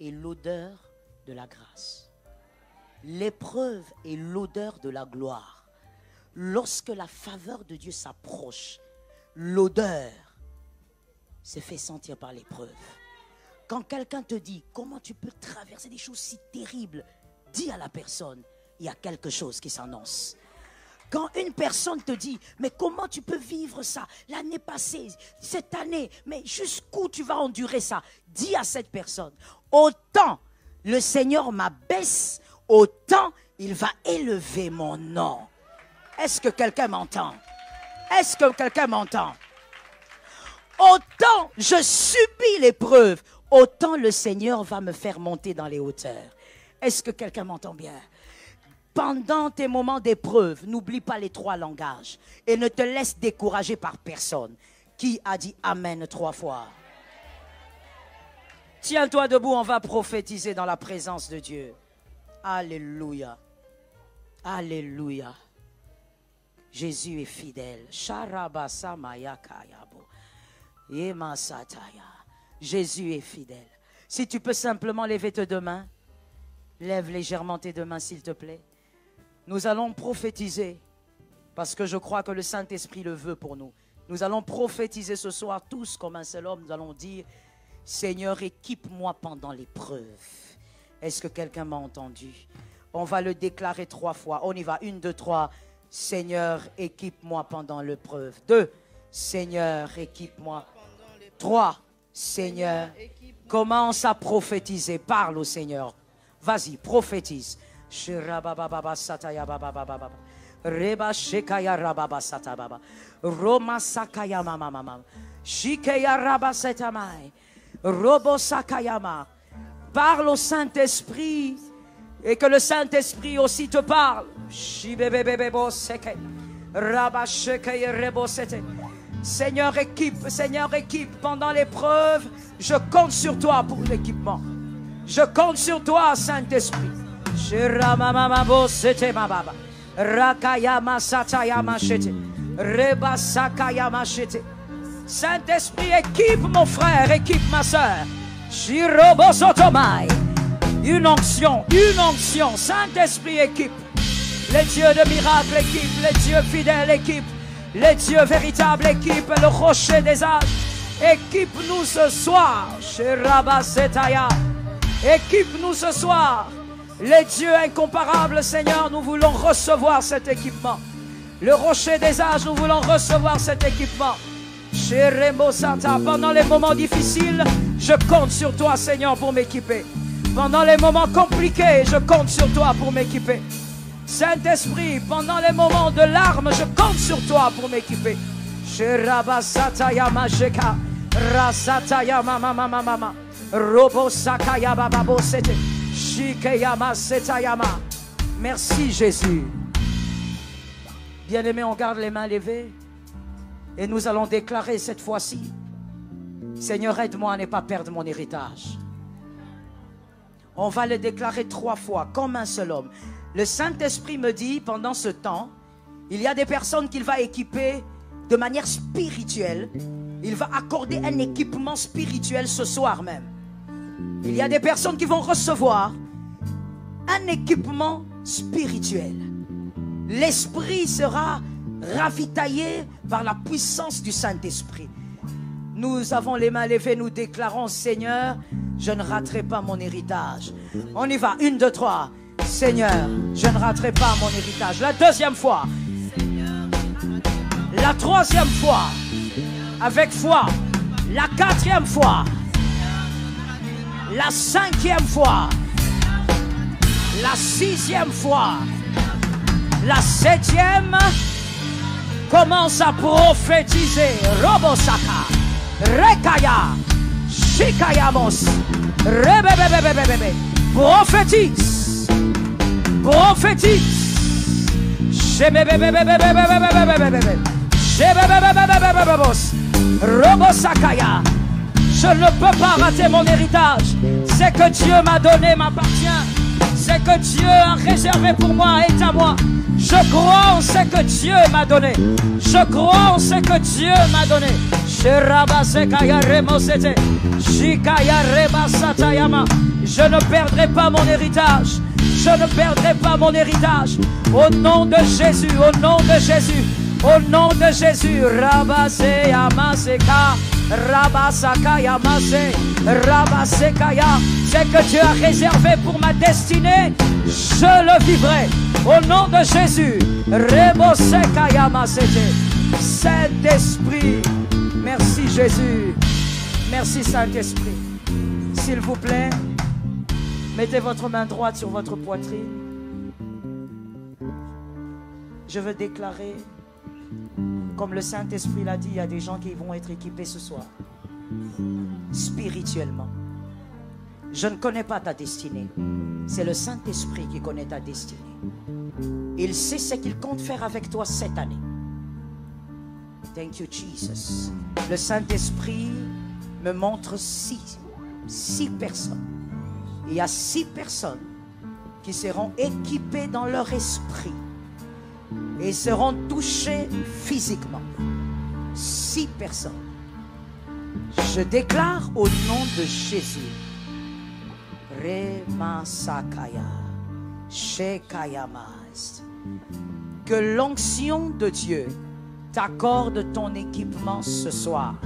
et l'odeur de la grâce. L'épreuve et l'odeur de la gloire. Lorsque la faveur de Dieu s'approche, l'odeur se fait sentir par l'épreuve. Quand quelqu'un te dit comment tu peux traverser des choses si terribles, dis à la personne, il y a quelque chose qui s'annonce. Quand une personne te dit, mais comment tu peux vivre ça l'année passée, cette année, mais jusqu'où tu vas endurer ça? Dis à cette personne, autant le Seigneur m'abaisse, autant il va élever mon nom. Est-ce que quelqu'un m'entend? Est-ce que quelqu'un m'entend? Autant je subis l'épreuve, autant le Seigneur va me faire monter dans les hauteurs. Est-ce que quelqu'un m'entend bien? Pendant tes moments d'épreuve, n'oublie pas les 3 langages et ne te laisse décourager par personne. Qui a dit Amen 3 fois? Tiens-toi debout, on va prophétiser dans la présence de Dieu. Alléluia. Alléluia. Jésus est fidèle. Jésus est fidèle. Si tu peux simplement lever tes 2 mains, lève légèrement tes 2 mains s'il te plaît. Nous allons prophétiser parce que je crois que le Saint-Esprit le veut pour nous. Nous allons prophétiser ce soir tous comme un seul homme. Nous allons dire, Seigneur, équipe-moi pendant l'épreuve. Est-ce que quelqu'un m'a entendu? On va le déclarer 3 fois. On y va. 1, 2, 3. Seigneur, équipe-moi pendant l'épreuve. 2. Seigneur, équipe-moi. 3. Seigneur, commence à prophétiser. Parle au Seigneur. Vas-y, prophétise. Reba shekaya rababa satababa. Roma sakaya mama mama. Shikeya raba setamai. Robo sakayama. Parle au Saint-Esprit et que le Saint-Esprit aussi te parle. Shibebebebo seke. Raba shekaya rebo sete. Seigneur équipe pendant l'épreuve. Je compte sur toi pour l'équipement. Je compte sur toi, Saint-Esprit. Shiramamamabo sete mababa. Rakayama satayama shete. Reba sakayama shete. Saint-Esprit, équipe mon frère, équipe ma soeur. Shirobo sotomai. Une onction. Saint-Esprit, équipe. Les dieux de miracles, équipe. Les dieux fidèles, équipe. Les dieux véritables, équipe. Le rocher des âges. Équipe-nous ce soir. Shiraba setaya. Équipe-nous ce soir. Les dieux incomparables, Seigneur, nous voulons recevoir cet équipement. Le rocher des âges, nous voulons recevoir cet équipement. Pendant les moments difficiles, je compte sur toi, Seigneur, pour m'équiper. Pendant les moments compliqués, je compte sur toi pour m'équiper. Saint-Esprit, pendant les moments de larmes, je compte sur toi pour m'équiper. Merci Jésus. Bien-aimés, on garde les mains levées et nous allons déclarer cette fois-ci, Seigneur, aide-moi à ne pas perdre mon héritage. On va le déclarer 3 fois comme un seul homme. Le Saint-Esprit me dit pendant ce temps, il y a des personnes qu'il va équiper de manière spirituelle. Il va accorder un équipement spirituel ce soir même. Il y a des personnes qui vont recevoir un équipement spirituel. L'esprit sera ravitaillé par la puissance du Saint-Esprit. Nous avons les mains levées, nous déclarons, Seigneur, je ne raterai pas mon héritage. On y va, 1, 2, 3. Seigneur, je ne raterai pas mon héritage. La 2e fois. La 3e fois. Avec foi. La 4e fois. La 5e fois. La 6e fois. La 7e. Commence à prophétiser. Robosaka. Rekaya. Shikayamos. Rebebebebebebe. Prophétise. Prophétise. Shebebebebebebebebebebebe. Shebebebebebebebebos. Robosakaya. Je ne peux pas rater mon héritage. C'est que Dieu m'a donné m'appartient. C'est que Dieu a réservé pour moi est à moi. Je crois en ce que Dieu m'a donné. Je crois en ce que Dieu m'a donné. Je ne perdrai pas mon héritage. Je ne perdrai pas mon héritage. Au nom de Jésus, au nom de Jésus, au nom de Jésus. Rabase Yamaseka, Rabasaka Yamase, Rabasekaya. C'est que Dieu a réservé pour ma destinée. Je le vivrai. Au nom de Jésus. Reboseka Yamasete. Saint-Esprit. Merci Jésus. Merci Saint-Esprit. S'il vous plaît, mettez votre main droite sur votre poitrine. Je veux déclarer, comme le Saint-Esprit l'a dit, il y a des gens qui vont être équipés ce soir, spirituellement. Je ne connais pas ta destinée. C'est le Saint-Esprit qui connaît ta destinée. Il sait ce qu'il compte faire avec toi cette année. Thank you, Jesus. Le Saint-Esprit me montre six personnes. Il y a 6 personnes qui seront équipées dans leur esprit et seront touchées physiquement. 6 personnes. Je déclare au nom de Jésus, Remasakaya, Shekayamas, que l'onction de Dieu t'accorde ton équipement ce soir.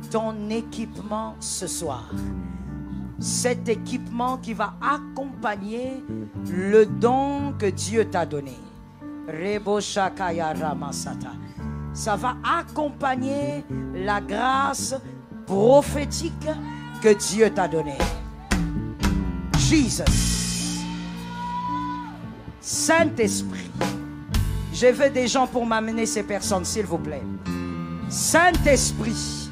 Ton équipement ce soir. Cet équipement qui va accompagner le don que Dieu t'a donné. Reboshakaya Ramasata. Ça va accompagner la grâce prophétique que Dieu t'a donnée. Jesus. Saint-Esprit. Je veux des gens pour m'amener ces personnes, s'il vous plaît. Saint-Esprit.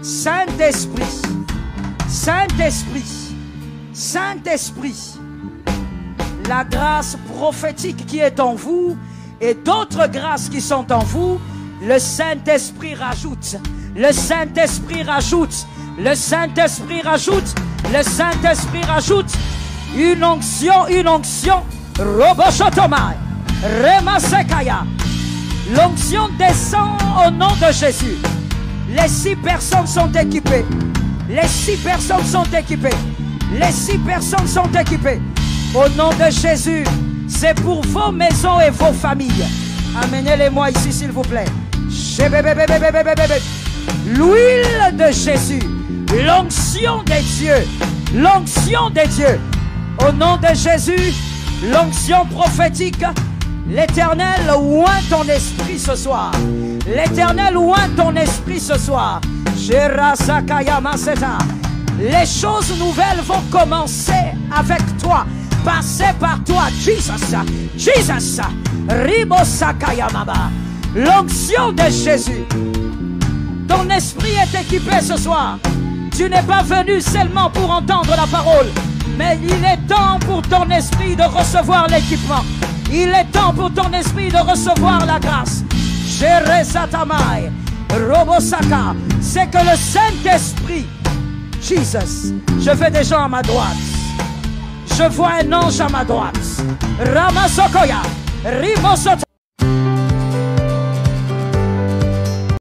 Saint-Esprit. Saint-Esprit. Saint-Esprit. La grâce prophétique qui est en vous et d'autres grâces qui sont en vous, le Saint-Esprit rajoute. Le Saint-Esprit rajoute. Le Saint-Esprit rajoute. Le Saint-Esprit rajoute. Une onction, une onction. Roboshotomai. Remasekaya. L'onction descend au nom de Jésus. Les 6 personnes sont équipées. Les 6 personnes sont équipées. Les 6 personnes sont équipées. Au nom de Jésus, c'est pour vos maisons et vos familles. Amenez-les-moi ici, s'il vous plaît. L'huile de Jésus. L'onction des dieux. L'onction des dieux. Au nom de Jésus, l'onction prophétique. L'Éternel oint ton esprit ce soir. L'Éternel oint ton esprit ce soir. Les choses nouvelles vont commencer avec toi. Passer par toi. Jesus. Jesus. Ribosakayamaba. L'onction de Jésus. Ton esprit est équipé ce soir. Tu n'es pas venu seulement pour entendre la parole, mais il est temps pour ton esprit de recevoir l'équipement. Il est temps pour ton esprit de recevoir la grâce. Jeresatamai, Robosaka, c'est que le Saint-Esprit, Jesus, je veux des gens à ma droite. Je vois un ange à ma droite. Ramasokoya, Ribosoto.